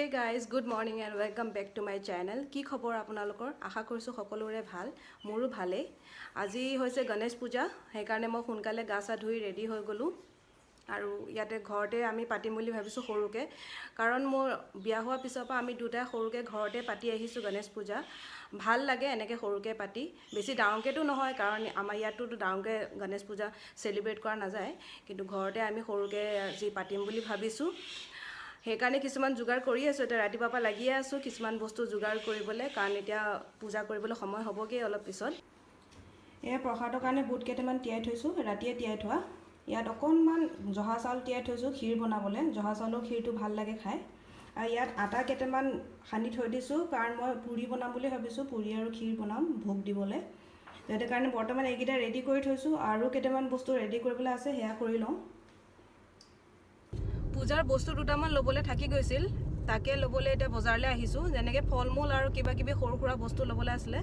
guys, good morning and welcome back to my channel. কি খবৰ আপোনালোকৰ? আশা কৰিছো সকলোৰে ভাল। মোৰো ভালে। আজি হৈছে গণেশ পূজা, সেইকাৰণে মই সোনকালে গা চা ধুই ৰেডি হৈ গলো। আৰু ইয়াতে ঘৰতে আমি পাতিম বুলি ভাবিছো সৰুকে, কাৰণ মোৰ বিয়া হোৱাৰ পিছৰ পৰা আমি দুটা সৰুকে ঘৰতে পাতি আহিছো গণেশ পূজা। ভাল লাগে এনেকে সৰুকে পাতি, বেছি ডাঙৰকেটো নহয় কাৰণ আমাৰ ইয়াতো ডাঙৰকে গণেশ পূজা সেলিব্ৰেট কৰা নাযায়, কিন্তু ঘৰতে আমি সৰুকে আজি পাতিম বুলি ভাবিছো। সেইকাৰণে কিছুমান যোগাৰ কৰি আছো, এটা ৰাতিপুৱাৰ পৰা লাগি আছো কিছুমান বস্তু যোগাৰ কৰিবলৈ, কাৰণ এতিয়া পূজা কৰিবলৈ সময় হ'বগে অলপ পিছত। এই প্ৰসাদৰ কাৰণে বুট কেইটামান তিয়াই থৈছো, ৰাতিয়ে তিয়াই থোৱা। ইয়াত অকণমান জহা চাউল তিয়াই থৈছো ক্ষীৰ বনাবলৈ, জহা চাউলৰ ক্ষীৰটো ভাল লাগে খাই। আৰু ইয়াত আটা কেইটামান সানি থৈ দিছো, কাৰণ মই পুৰি বনাম বুলি ভাবিছো, পুৰি আৰু ক্ষীৰ বনাম ভোগ দিবলৈ। সেইটো কাৰণে বৰ্তমান এইকেইটা ৰেডি কৰি থৈছো, আৰু কেইটামান বস্তু ৰেডি কৰিবলৈ আছে, সেয়া কৰি লওঁ। পূজাৰ বস্তু দুটামান ল'বলৈ থাকি গৈছিল, তাকে ল'বলৈ এতিয়া বজাৰলৈ আহিছো, যেনেকৈ ফল মূল আৰু কিবা কিবি সৰু সুৰা বস্তু ল'বলৈ আছিলে।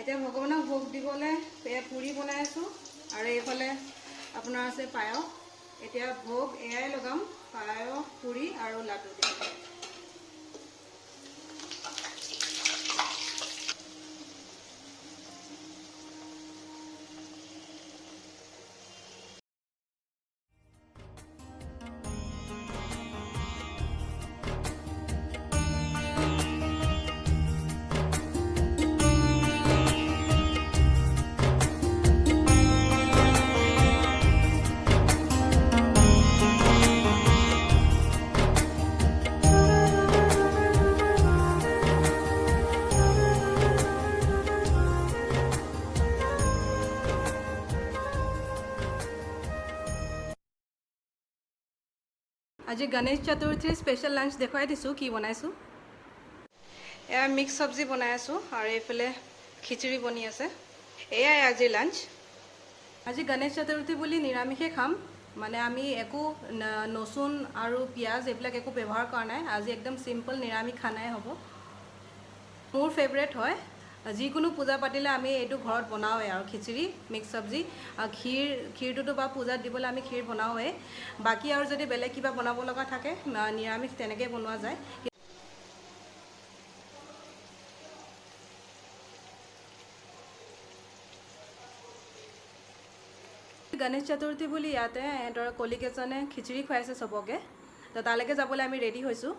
এতিয়া ভগৱানক ভোগ দিবলৈ পুৰি বনাই আছো, আৰু এইফালে আপোনাৰ আছে পায়স। এতিয়া ভোগ এয়াই লগাম, পায়স, পুৰি আৰু লাডু দি। আজি গণেশ চতুৰ্থীৰ স্পেচিয়েল লাঞ্চ দেখুৱাই দিছোঁ কি বনাইছোঁ। এয়া মিক্স চব্জি বনাই আছোঁ, আৰু এইফালে খিচিৰি বনি আছে। এয়াই আজিৰ লাঞ্চ। আজি গণেশ চতুৰ্থী বুলি নিৰামিষে খাম, মানে আমি একো নচুন আৰু পিঁয়াজ এইবিলাক একো ব্যৱহাৰ কৰা নাই। আজি একদম চিম্পল নিৰামিষ খানাই হ'ব। মোৰ ফেভৰেট হয়, যিকোনো পূজা পাতিলে আমি এইটো ঘৰত বনাওঁৱে, আৰু খিচিৰি মিক্স চব্জি আৰু ক্ষীৰটোতো বা পূজাত দিবলৈ আমি ক্ষীৰ বনাওঁৱে। বাকী আৰু যদি বেলেগ কিবা বনাব লগা থাকে নিৰামিষ তেনেকৈ বনোৱা যায়। গণেশ চতুৰ্থী বুলি ইয়াতে সিহঁতৰ কলিগ এজনে খিচিৰি খুৱাইছে চবকে, তো তালৈকে যাবলৈ আমি ৰেডি হৈছোঁ।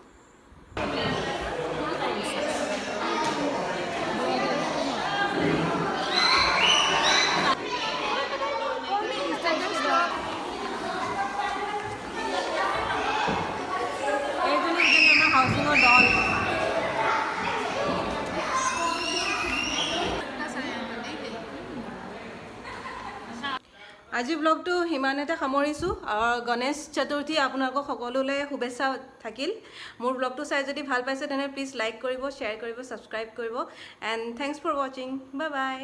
হাউচিঙৰ দল। আজি ব্লগটো সিমানতে সামৰিছোঁ। গণেশ চতুৰ্থী আপোনালোকক সকলোলৈ শুভেচ্ছা থাকিল। মোৰ ব্লগটো চাই যদি ভাল পাইছে তেনে প্লিজ লাইক কৰিব, শ্বেয়াৰ কৰিব, ছাবস্ক্ৰাইব কৰিব। এণ্ড থেংকছ ফৰ ৱাচিং। Bye bye.